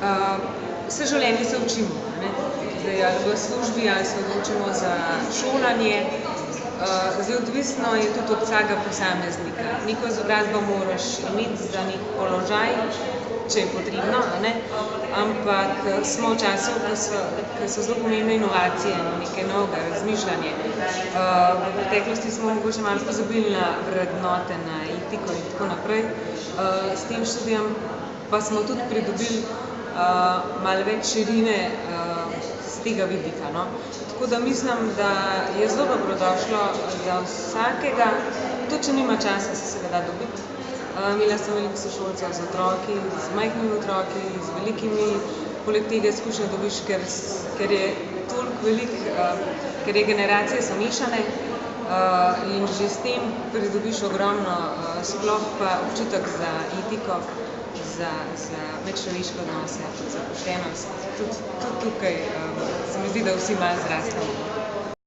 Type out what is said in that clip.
Vse življenje se učimo, ne? Zdaj, ali v službi, ali se odločimo za šolanje. Zdaj, odvisno je tudi od vsakega posameznika. Neko izobrazbo moraš imeti za nek položaj, če je potrebno, ne? Ampak smo v času, ko so zelo pomembne inovacije, nekaj novega, razmišljanje. V preteklosti smo mogoče malo pozabili na vrednote, na etiko in tako naprej. S tem študijem pa smo tudi pridobili malo več širine z tega vidika, no. Tako da mislim, da je zelo dobrodošlo za vsakega, tudi če nima časa, se ga da dobiti. Imela sem veliko sošolcev z otroki, z majhnimi otroki, z velikimi, poleg tega izkušnje dobiš, ker je toliko veliko, ker je generacije so mešane in že s tem pridobiš ogromno, sploh pa občutek za etiko, za medčloveške odnose, za poštenost. Tudi tukaj se mi zdi, da vsi malo zrastemo.